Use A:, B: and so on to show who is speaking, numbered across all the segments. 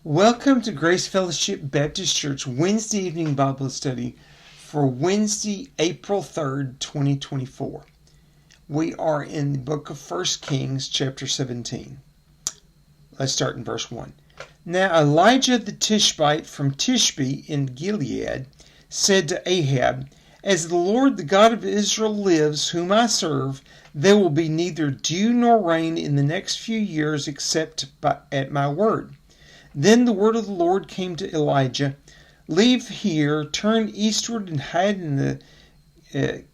A: Welcome to Grace Fellowship Baptist Church Wednesday evening Bible study for Wednesday, April 3rd, 2024. We are in the book of 1 Kings, chapter 17. Let's start in verse 1. Now Elijah the Tishbite from Tishbe in Gilead said to Ahab, "As the Lord, the God of Israel, lives, whom I serve, there will be neither dew nor rain in the next few years except at my word." Then the word of the Lord came to Elijah, "Leave here, turn eastward and hide in the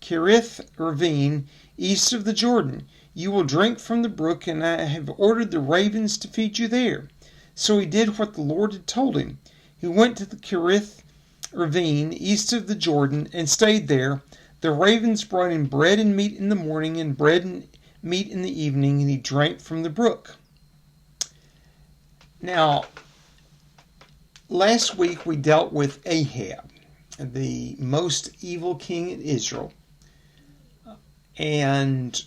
A: Kerith ravine east of the Jordan. You will drink from the brook, and I have ordered the ravens to feed you there." So he did what the Lord had told him. He went to the Kerith ravine east of the Jordan and stayed there. The ravens brought him bread and meat in the morning and bread and meat in the evening, and he drank from the brook. Now, last week we dealt with Ahab, the most evil king in Israel, and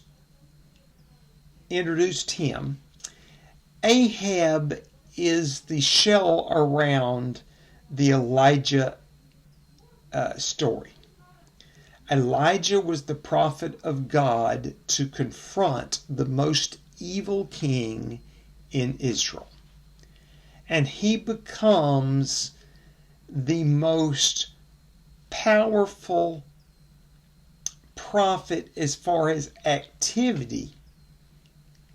A: introduced him. Ahab is the shell around the Elijah story. Elijah was the prophet of God to confront the most evil king in Israel. And he becomes the most powerful prophet as far as activity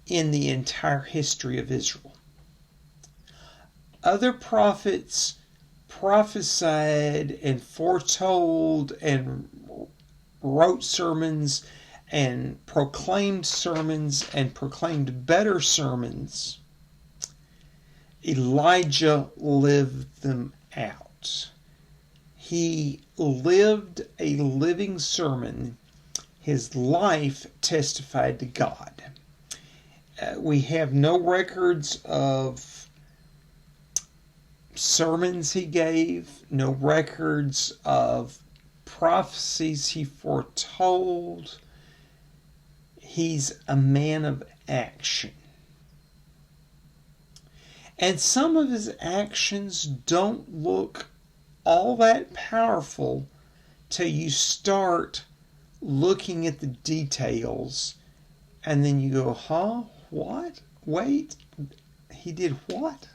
A: in the entire history of Israel. Other prophets prophesied and foretold and wrote sermons and proclaimed better sermons. Elijah lived them out. He lived a living sermon. His life testified to God. We have no records of sermons he gave, no records of prophecies he foretold. He's a man of action. And some of his actions don't look all that powerful till you start looking at the details, and then you go, huh? What? Wait, he did what?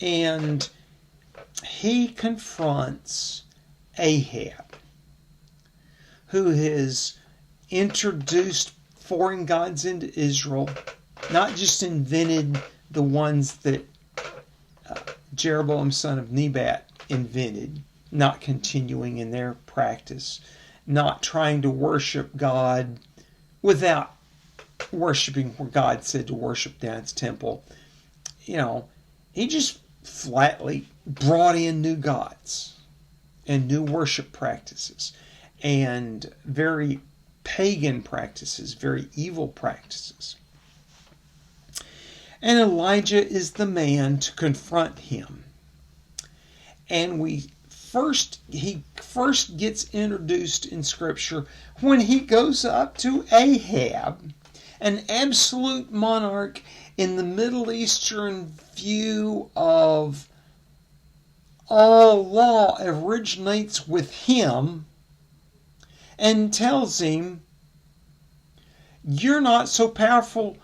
A: And he confronts Ahab, who has introduced foreign gods into Israel, not just invented the ones that Jeroboam son of Nebat invented, not continuing in their practice, not trying to worship God without worshiping where God said to worship down its temple. He just flatly brought in new gods and new worship practices and very pagan practices, very evil practices. And Elijah is the man to confront him. And he first gets introduced in Scripture when he goes up to Ahab, an absolute monarch in the Middle Eastern view of all law originates with him, and tells him, "You're not so powerful,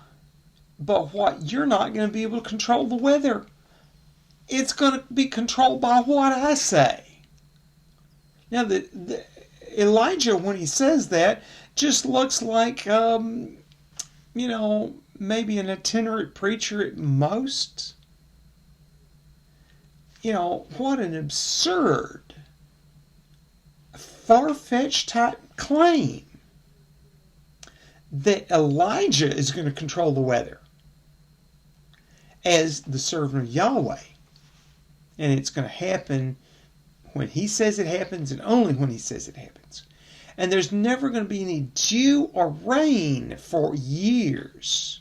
A: but what? You're not going to be able to control the weather. It's going to be controlled by what I say." Now, Elijah, when he says that, just looks like, maybe an itinerant preacher at most. What an absurd, far-fetched type claim that Elijah is going to control the weather as the servant of Yahweh. And it's going to happen when he says it happens, and only when he says it happens. And there's never going to be any dew or rain for years.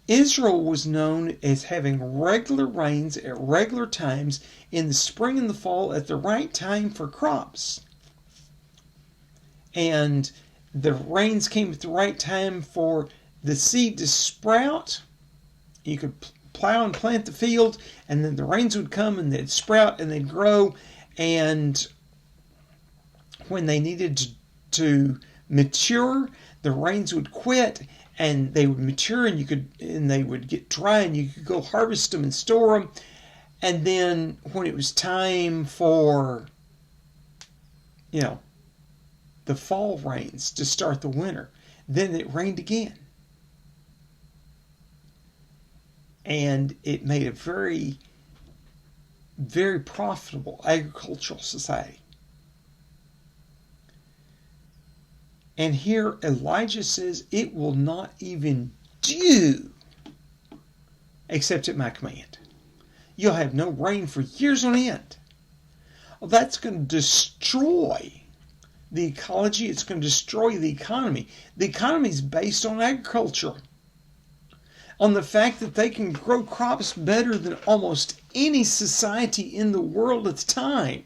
A: Israel was known as having regular rains at regular times in the spring and the fall at the right time for crops. And the rains came at the right time for the seed to sprout You could plow and plant the field, and then the rains would come and they'd sprout and they'd grow. And when they needed to mature, the rains would quit and they would mature, and they would get dry, and you could go harvest them and store them. And then when it was time for, the fall rains to start the winter, then it rained again. And it made a very, very profitable agricultural society. And here Elijah says, it will not even dew except at my command. You'll have no rain for years on end. Well, that's going to destroy the ecology. It's going to destroy the economy. The economy is based on agriculture, on the fact that they can grow crops better than almost any society in the world at the time.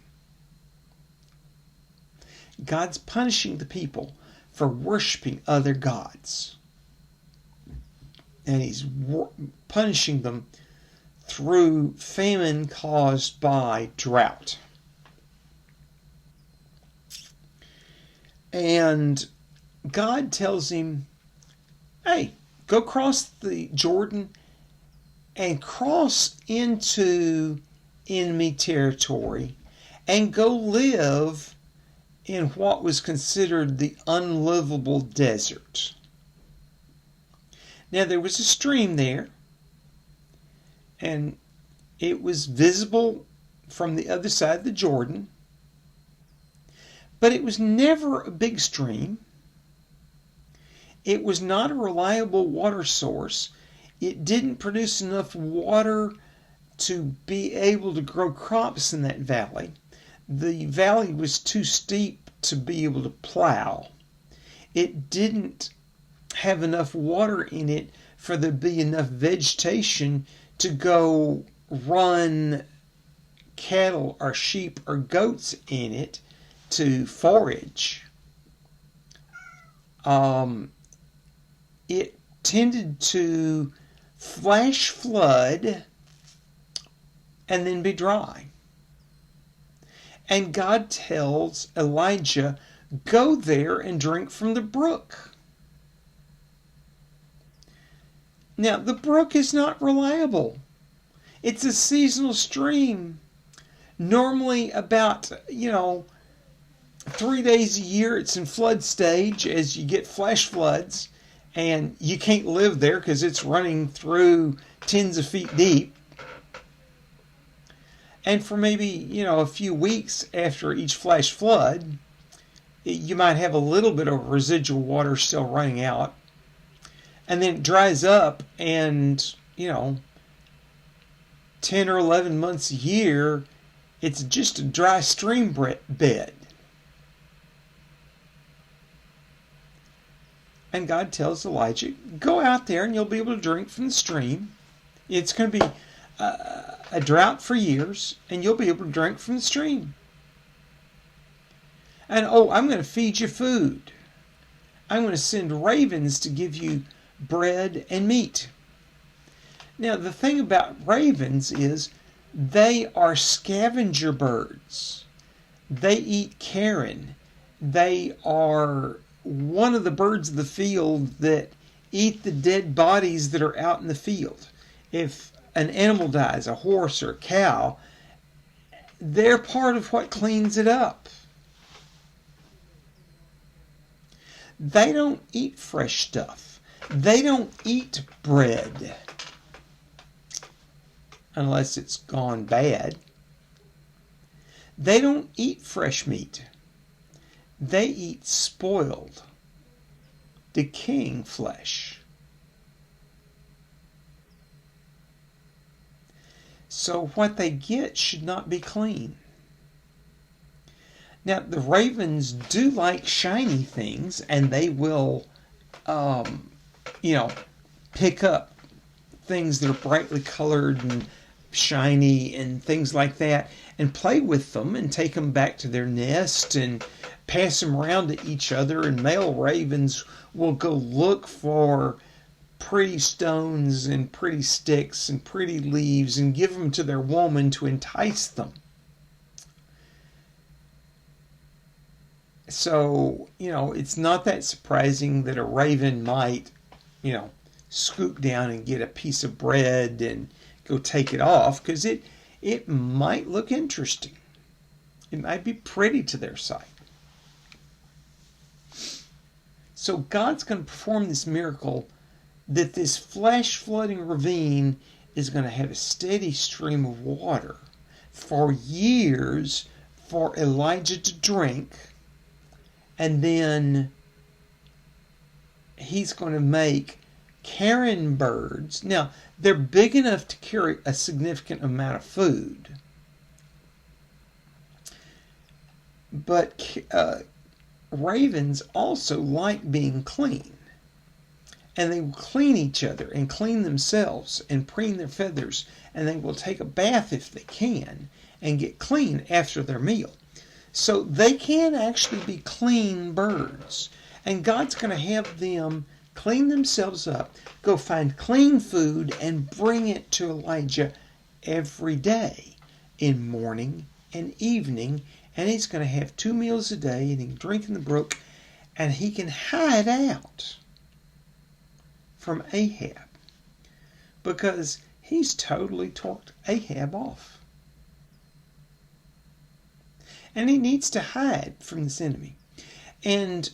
A: God's punishing the people for worshiping other gods. And he's punishing them through famine caused by drought. And God tells him, hey, go cross the Jordan and cross into enemy territory and go live in what was considered the unlivable desert. Now, there was a stream there, and it was visible from the other side of the Jordan, but it was never a big stream. It was not a reliable water source. It didn't produce enough water to be able to grow crops in that valley. The valley was too steep to be able to plow. It didn't have enough water in it for there to be enough vegetation to go run cattle or sheep or goats in it to forage. It tended to flash flood and then be dry. And God tells Elijah, go there and drink from the brook. Now, the brook is not reliable. It's a seasonal stream. Normally about, 3 days a year it's in flood stage as you get flash floods, and you can't live there because it's running through tens of feet deep. And for maybe, a few weeks after each flash flood, you might have a little bit of residual water still running out. And then it dries up, and, 10 or 11 months a year, it's just a dry stream bed. And God tells Elijah, go out there and you'll be able to drink from the stream. It's going to be a drought for years, and you'll be able to drink from the stream. And I'm going to feed you food. I'm going to send ravens to give you bread and meat. Now, the thing about ravens is they are scavenger birds. They eat carrion. They are one of the birds of the field that eat the dead bodies that are out in the field. If an animal dies, a horse or a cow, they're part of what cleans it up. They don't eat fresh stuff. They don't eat bread unless it's gone bad. They don't eat fresh meat. They eat spoiled, decaying flesh. So what they get should not be clean. Now, the ravens do like shiny things, and they will, pick up things that are brightly colored and shiny and things like that, and play with them and take them back to their nest and pass them around to each other. And male ravens will go look for pretty stones and pretty sticks and pretty leaves and give them to their woman to entice them. So, it's not that surprising that a raven might, scoop down and get a piece of bread and go take it off, because it might look interesting. It might be pretty to their sight. So God's going to perform this miracle that this flesh-flooding ravine is going to have a steady stream of water for years for Elijah to drink, and then he's going to make carrion birds. Now, they're big enough to carry a significant amount of food, but ravens also like being clean. And they will clean each other and clean themselves and preen their feathers. And they will take a bath if they can and get clean after their meal. So they can actually be clean birds. And God's going to have them clean themselves up, go find clean food, and bring it to Elijah every day in morning and evening. And he's going to have 2 meals a day, and he can drink in the brook, and he can hide out from Ahab, because he's totally talked Ahab off. And he needs to hide from this enemy. And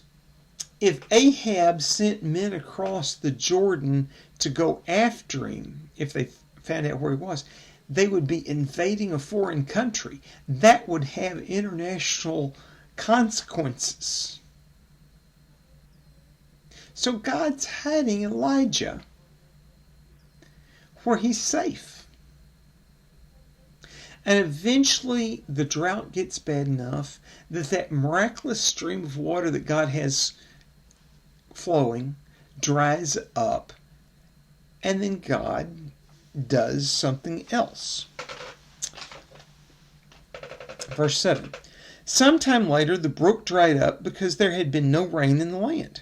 A: if Ahab sent men across the Jordan to go after him, if they found out where he was, they would be invading a foreign country. That would have international consequences. So God's hiding Elijah where he's safe. And eventually the drought gets bad enough that miraculous stream of water that God has flowing dries up, and then God does something else. Verse 7. Sometime later the brook dried up because there had been no rain in the land.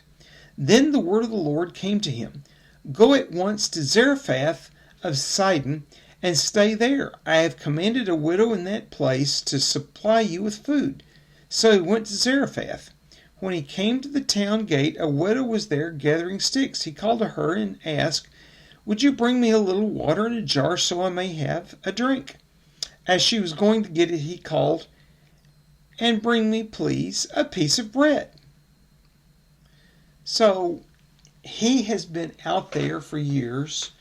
A: Then the word of the Lord came to him. Go at once to Zarephath of Sidon and stay there. I have commanded a widow in that place to supply you with food. So he went to Zarephath. When he came to the town gate, a widow was there gathering sticks. He called to her and asked, Would you bring me a little water in a jar so I may have a drink? As she was going to get it, he called, And bring me, please, a piece of bread. So he has been out there for years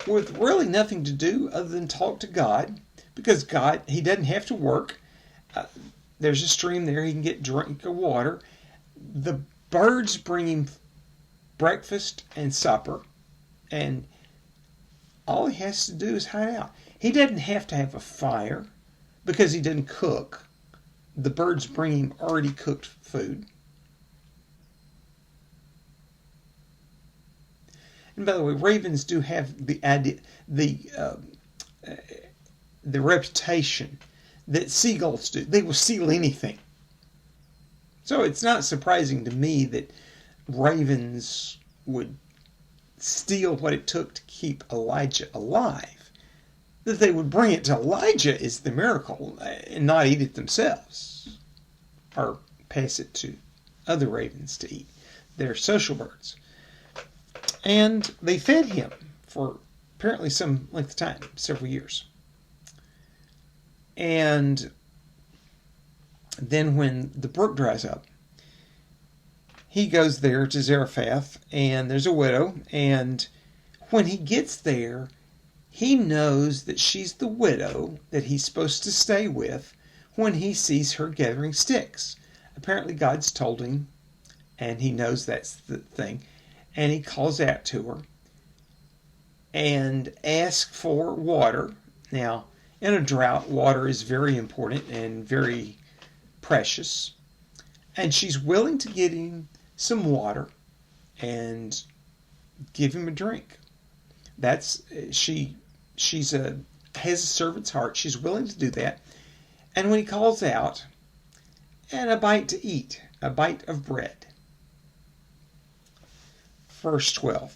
A: with really nothing to do other than talk to God, because God, he doesn't have to work. There's a stream there. He can get drink of water. The birds bring him breakfast and supper, and all he has to do is hide out. He doesn't have to have a fire because he doesn't cook. The birds bring him already cooked food. And by the way, ravens do have the reputation that seagulls do. They will steal anything. So it's not surprising to me that ravens would steal what it took to keep Elijah alive. That they would bring it to Elijah is the miracle, and not eat it themselves or pass it to other ravens to eat. They're social birds. And they fed him for apparently some length of time, several years. And then when the brook dries up, he goes there to Zarephath, and there's a widow, and when he gets there, he knows that she's the widow that he's supposed to stay with when he sees her gathering sticks. Apparently God's told him, and he knows that's the thing, and he calls out to her and asks for water. Now, in a drought, water is very important and very precious. And she's willing to get him some water and give him a drink. She has a servant's heart. She's willing to do that. And when he calls out, and a bite to eat, a bite of bread. Verse 12.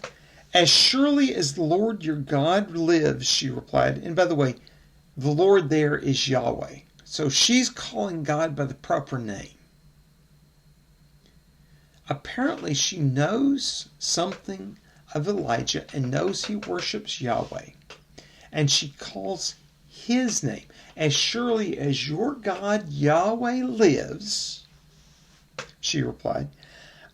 A: As surely as the Lord your God lives, she replied. And by the way, the Lord there is Yahweh. So she's calling God by the proper name. Apparently she knows something of Elijah and knows he worships Yahweh. And she calls his name. As surely as your God Yahweh lives, she replied,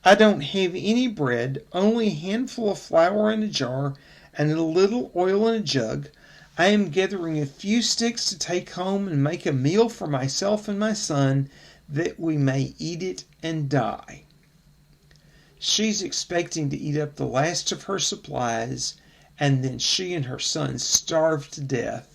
A: I don't have any bread, only a handful of flour in a jar and a little oil in a jug. I am gathering a few sticks to take home and make a meal for myself and my son, that we may eat it and die. She's expecting to eat up the last of her supplies, and then she and her son starve to death.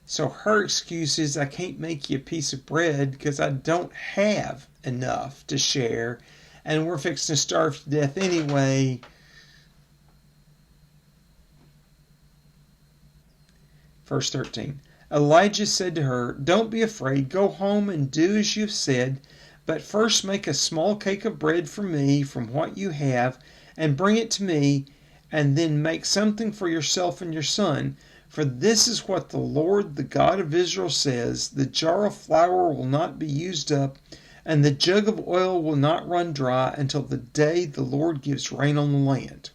A: So her excuse is, I can't make you a piece of bread because I don't have enough to share, and we're fixing to starve to death anyway. Verse 13. Elijah said to her, don't be afraid. Go home and do as you've said. But first make a small cake of bread for me from what you have, and bring it to me, and then make something for yourself and your son. For this is what the Lord, the God of Israel, says, the jar of flour will not be used up, and the jug of oil will not run dry until the day the Lord gives rain on the land.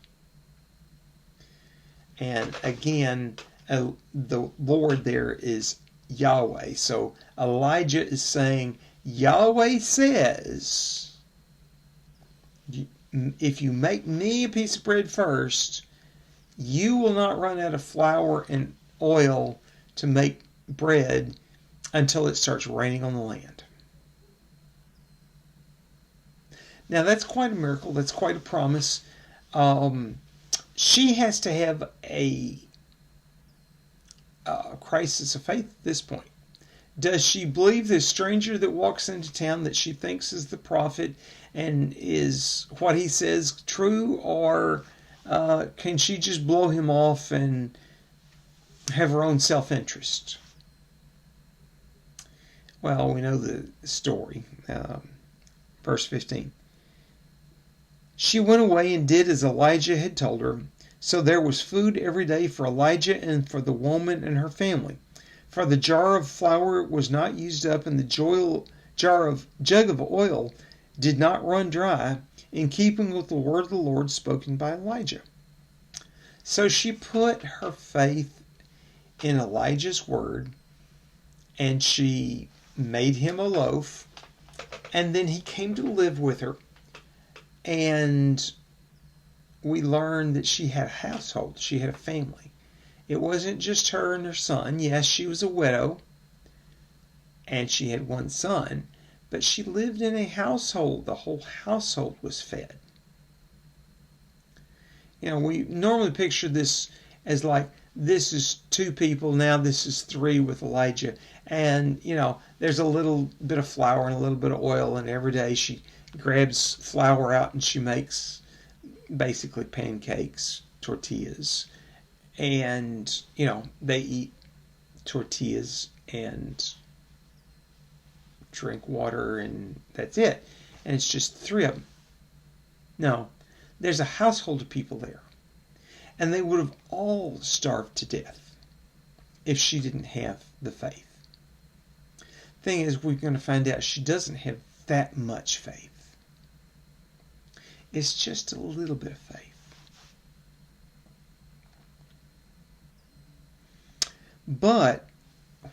A: And again, the Lord there is Yahweh. So Elijah is saying, Yahweh says, if you make me a piece of bread first, you will not run out of flour and oil to make bread until it starts raining on the land. Now that's quite a miracle. That's quite a promise. She has to have a crisis of faith at this point. Does she believe this stranger that walks into town that she thinks is the prophet, and is what he says true, or can she just blow him off and have her own self-interest? Well, we know the story. Verse 15. She went away and did as Elijah had told her. So there was food every day for Elijah and for the woman and her family. For the jar of flour was not used up, and the jug of oil did not run dry, in keeping with the word of the Lord spoken by Elijah. So she put her faith in Elijah's word, and she made him a loaf, and then he came to live with her, and we learned that she had a household, she had a family. It wasn't just her and her son. Yes, she was a widow, and she had one son, but she lived in a household. The whole household was fed. You know, we normally picture this as like, this is two people, now this is three with Elijah. And, you know, there's a little bit of flour and a little bit of oil, and every day she grabs flour out and she makes basically pancakes, tortillas. And, you know, they eat tortillas and drink water, and that's it. And it's just three of them. No, there's a household of people there. And they would have all starved to death if she didn't have the faith. Thing is, we're going to find out she doesn't have that much faith. It's just a little bit of faith. But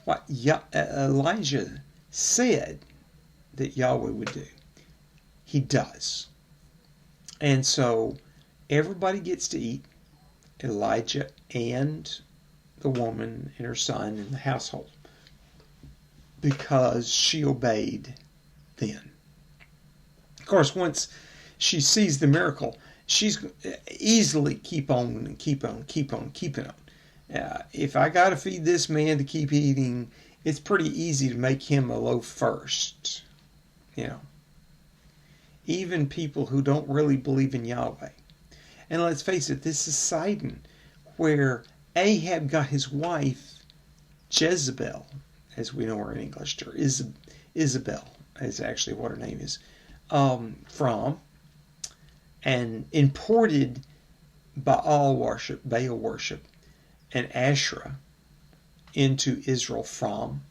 A: what Elijah said that Yahweh would do, he does. And so everybody gets to eat, Elijah and the woman and her son and the household, because she obeyed then. Of course, once she sees the miracle, she's easily keeping on. If I got to feed this man to keep eating, it's pretty easy to make him a loaf first. You know, even people who don't really believe in Yahweh. And let's face it, this is Sidon, where Ahab got his wife, Jezebel, as we know her in English, or Isabel is actually what her name is, from. and imported Baal worship, and Asherah into Israel from.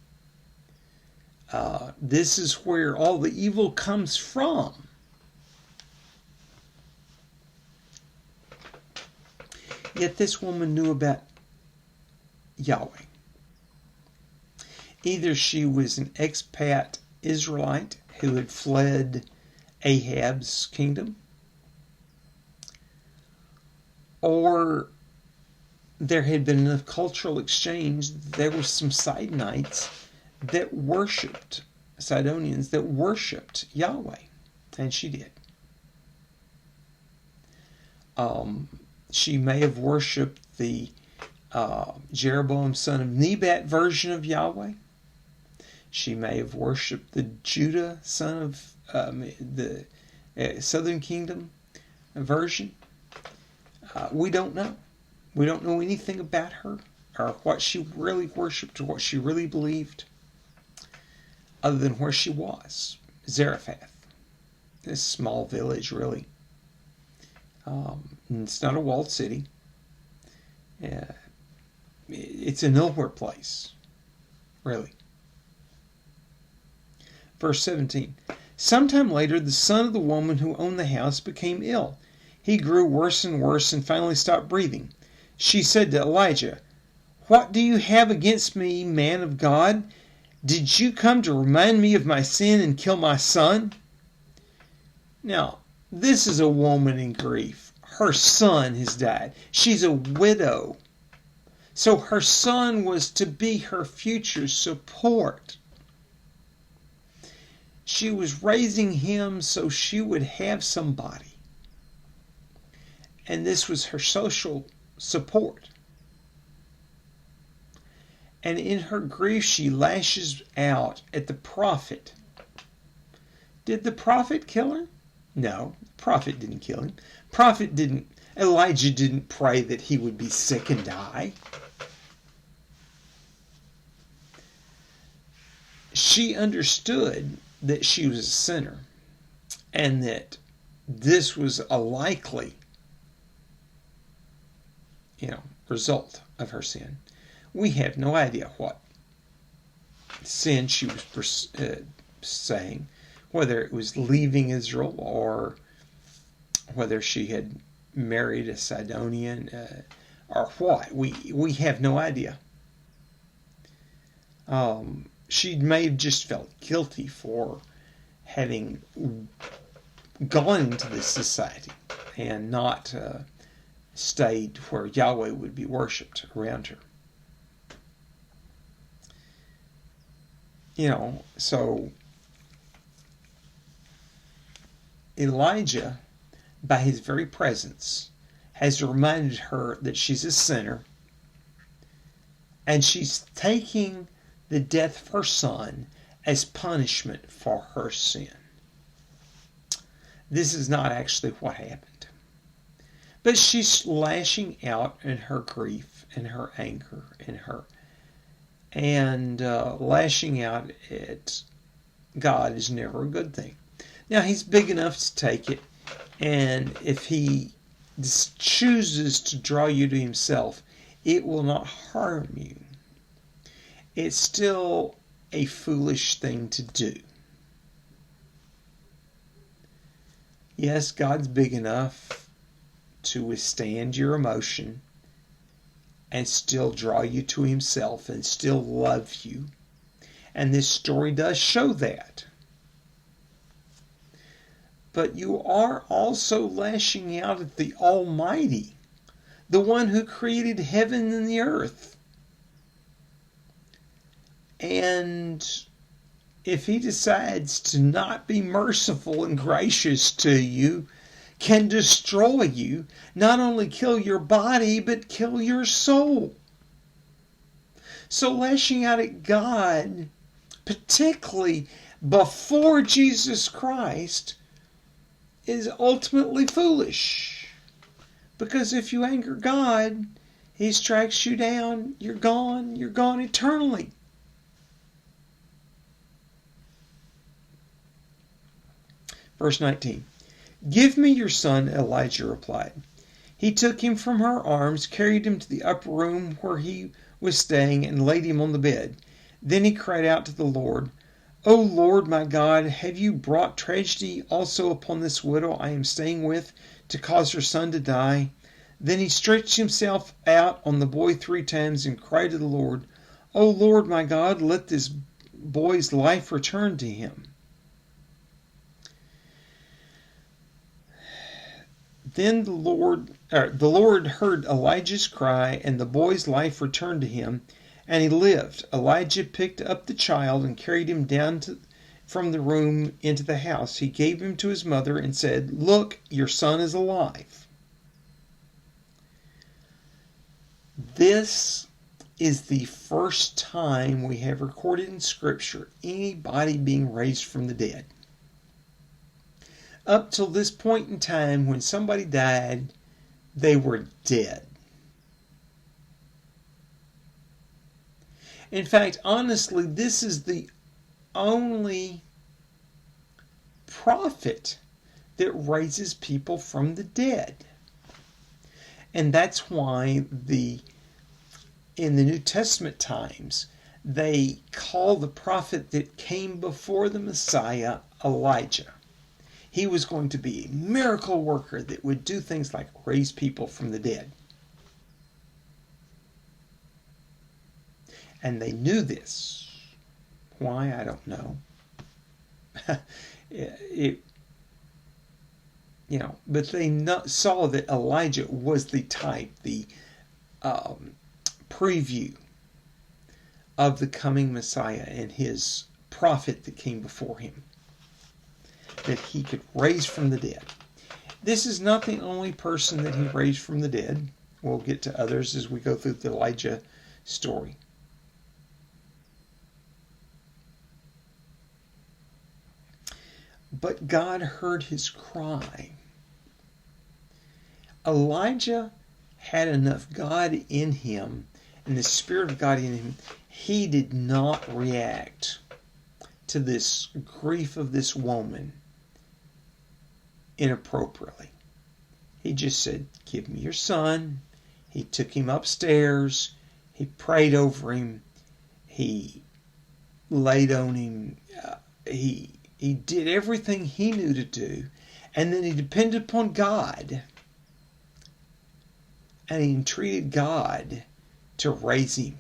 A: This is where all the evil comes from. Yet this woman knew about Yahweh. Either she was an expat Israelite who had fled Ahab's kingdom, or there had been a cultural exchange. There were some Sidonians that worshipped, Sidonians that worshipped Yahweh, and she did. She may have worshipped the Jeroboam son of Nebat version of Yahweh. She may have worshipped the Judah son of the southern kingdom version. We don't know. We don't know anything about her or what she really worshipped or what she really believed, other than where she was, Zarephath, this small village, really. It's not a walled city. It's a nowhere place, really. Verse 17. Sometime later, the son of the woman who owned the house became ill. He grew worse and worse and finally stopped breathing. She said to Elijah, "What do you have against me, man of God? Did you come to remind me of my sin and kill my son?" Now, this is a woman in grief. Her son has died. She's a widow. So her son was to be her future support. She was raising him so she would have somebody. And this was her social support. And in her grief, she lashes out at the prophet. Did the prophet kill her? No, the prophet didn't kill him. Elijah didn't pray that he would be sick and die. She understood that she was a sinner and that this was a likely, result of her sin. We have no idea what sin she was saying, whether it was leaving Israel or whether she had married a Sidonian or what. We have no idea. She may have just felt guilty for having gone into this society and not stayed where Yahweh would be worshipped around her. So Elijah, by his very presence, has reminded her that she's a sinner, and she's taking the death of her son as punishment for her sin. This is not actually what happened. But she's lashing out in her grief and her anger and lashing out at God is never a good thing. Now, he's big enough to take it, and if he chooses to draw you to himself, it will not harm you. It's still a foolish thing to do. Yes, God's big enough to withstand your emotion and still draw you to himself and still love you. And this story does show that. But you are also lashing out at the Almighty, the one who created heaven and the earth. And if he decides to not be merciful and gracious to you, can destroy you, not only kill your body, but kill your soul. So lashing out at God, particularly before Jesus Christ, is ultimately foolish. Because if you anger God, he strikes you down, you're gone eternally. Verse 19. "Give me your son," Elijah replied. He took him from her arms, carried him to the upper room where he was staying, and laid him on the bed. Then he cried out to the Lord, "O Lord my God, have you brought tragedy also upon this widow I am staying with, to cause her son to die?" Then he stretched himself out on the boy 3 times and cried to the Lord, "O Lord my God, let this boy's life return to him." Then the Lord heard Elijah's cry, and the boy's life returned to him, and he lived. Elijah picked up the child and carried him down from the room into the house. He gave him to his mother and said, "Look, your son is alive." This is the first time we have recorded in Scripture anybody being raised from the dead. Up till this point in time, when somebody died, they were dead. In fact, honestly, this is the only prophet that raises people from the dead. And that's why in the New Testament times, they call the prophet that came before the Messiah Elijah. He was going to be a miracle worker that would do things like raise people from the dead. And they knew this. Why? I don't know. But they saw that Elijah was the type, the preview of the coming Messiah and his prophet that came before him, that he could raise from the dead. This is not the only person that he raised from the dead. We'll get to others as we go through the Elijah story. But God heard his cry. Elijah had enough God in him, and the Spirit of God in him. He did not react to this grief of this woman inappropriately. He just said, "Give me your son." He took him upstairs. He prayed over him. He laid on him. He did everything he knew to do. And then he depended upon God. And he entreated God to raise him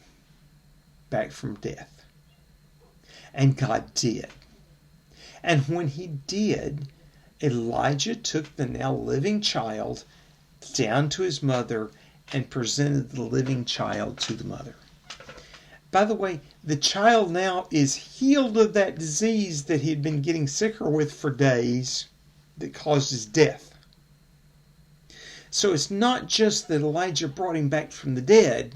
A: back from death. And God did. And when he did, Elijah took the now living child down to his mother and presented the living child to the mother. By the way, the child now is healed of that disease that he had been getting sicker with for days that caused his death. So it's not just that Elijah brought him back from the dead.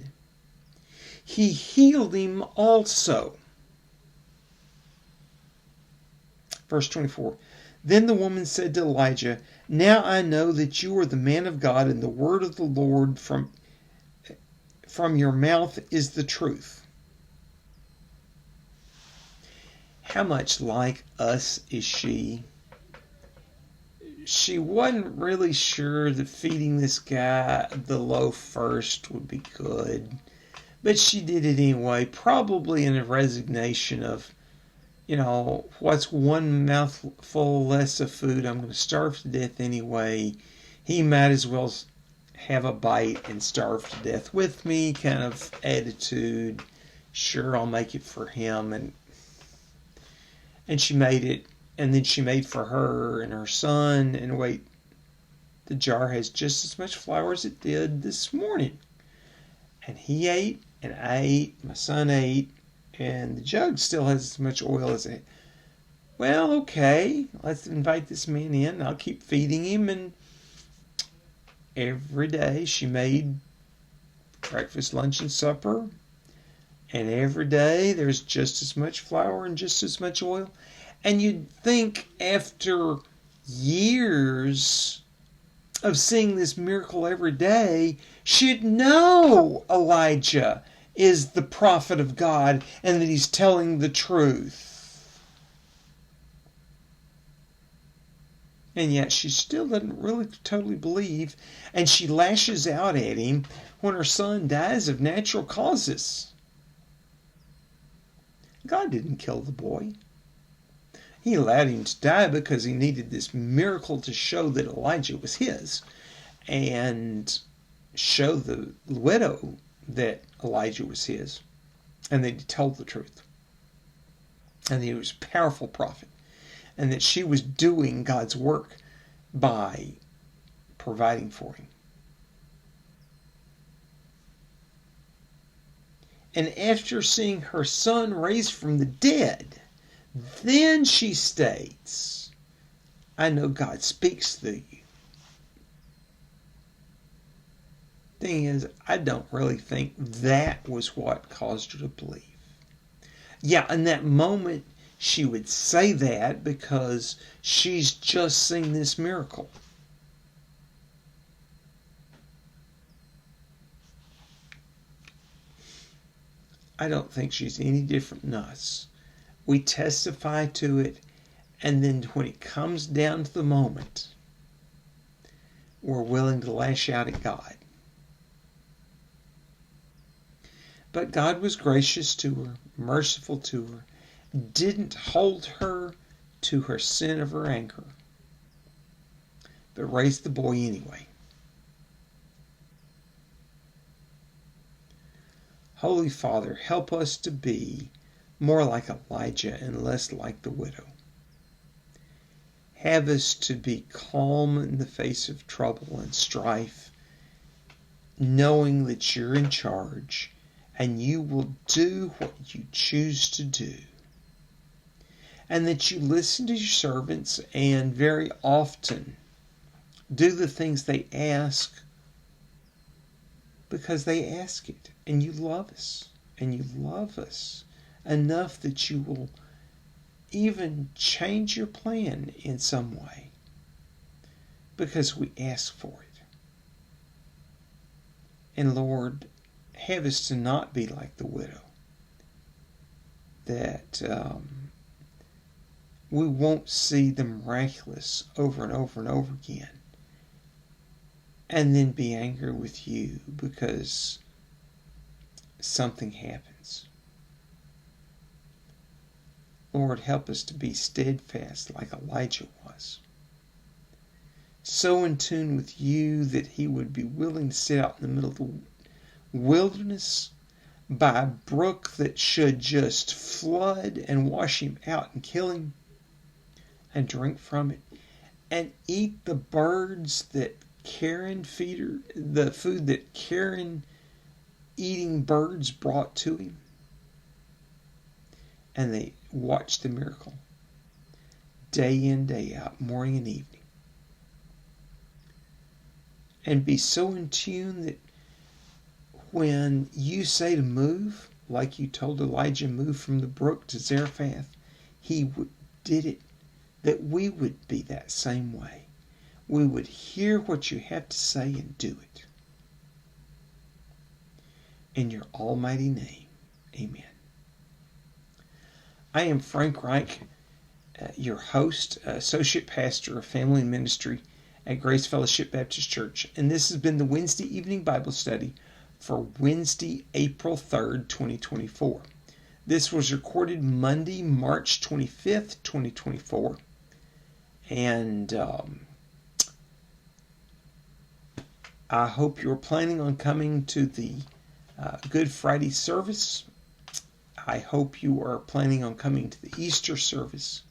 A: He healed him also. Verse 24. Then the woman said to Elijah, "Now I know that you are the man of God, and the word of the Lord from your mouth is the truth." How much like us is she? She wasn't really sure that feeding this guy the loaf first would be good, but she did it anyway, probably in a resignation of, what's one mouthful less of food? I'm going to starve to death anyway. He might as well have a bite and starve to death with me kind of attitude. Sure, I'll make it for him. And she made it, and then she made for her and her son. And wait, the jar has just as much flour as it did this morning. And he ate, and I ate, my son ate, and the jug still has as much oil as it. Well, okay, let's invite this man in. I'll keep feeding him. And every day she made breakfast, lunch, and supper. And every day there's just as much flour and just as much oil. And you'd think after years of seeing this miracle every day, she'd know Elijah is the prophet of God and that he's telling the truth. And yet she still doesn't really totally believe, and she lashes out at him when her son dies of natural causes. God didn't kill the boy. He allowed him to die because he needed this miracle to show that Elijah was his, and show the widow that Elijah was his, and that he told the truth, and that he was a powerful prophet, and that she was doing God's work by providing for him. And after seeing her son raised from the dead, then she states, I know God speaks through you. Thing is, I don't really think that was what caused her to believe. Yeah, in that moment, she would say that because she's just seen this miracle. I don't think she's any different than us. We testify to it, and then when it comes down to the moment, we're willing to lash out at God. But God was gracious to her, merciful to her, didn't hold her to her sin of her anger, but raised the boy anyway. Holy Father, help us to be more like Elijah and less like the widow. Have us to be calm in the face of trouble and strife, knowing that you're in charge and you will do what you choose to do. And that you listen to your servants and very often do the things they ask because they ask it. And you love us. And you love us enough that you will even change your plan in some way because we ask for it. And Lord, have us to not be like the widow, that we won't see the miraculous over and over and over again and then be angry with you because something happens. Lord, help us to be steadfast like Elijah was. So in tune with you that he would be willing to sit out in the middle of the wilderness by a brook that should just flood and wash him out and kill him, and drink from it, and eat the birds that the food that Karen eating birds brought to him. And they watched the miracle day in, day out, morning and evening. And be so in tune that when you say to move, like you told Elijah, move from the brook to Zarephath, he did it. That we would be that same way. We would hear what you have to say and do it. In your almighty name, amen. I am Frank Reich, your host, associate pastor of family and ministry at Grace Fellowship Baptist Church, and this has been the Wednesday evening Bible study for Wednesday, April 3rd, 2024. This was recorded Monday, March 25th, 2024. And I hope you're planning on coming to the Good Friday service. I hope you are planning on coming to the Easter service.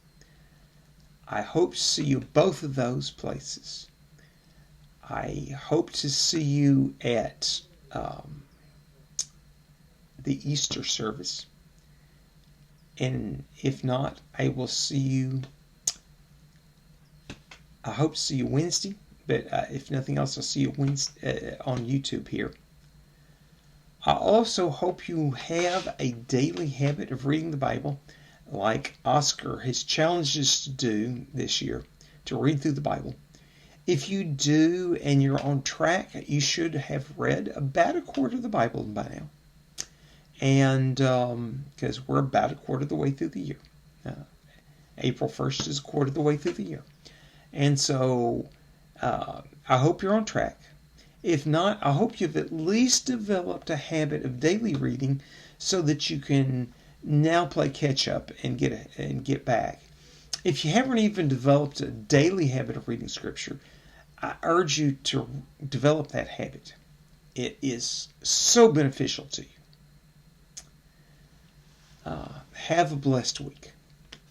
A: I hope to see you both of those places. I hope to see you at the Easter service. And if not, I will see you. I hope to see you Wednesday, but if nothing else, I'll see you Wednesday on YouTube here. I also hope you have a daily habit of reading the Bible, like Oscar has challenged us to do this year, to read through the Bible. If you do and you're on track, you should have read about a quarter of the Bible by now. And because we're about a quarter of the way through the year. April 1st is a quarter of the way through the year. And so I hope you're on track. If not, I hope you've at least developed a habit of daily reading so that you can now play catch up and get back. If you haven't even developed a daily habit of reading Scripture, I urge you to develop that habit. It is so beneficial to you. Have a blessed week.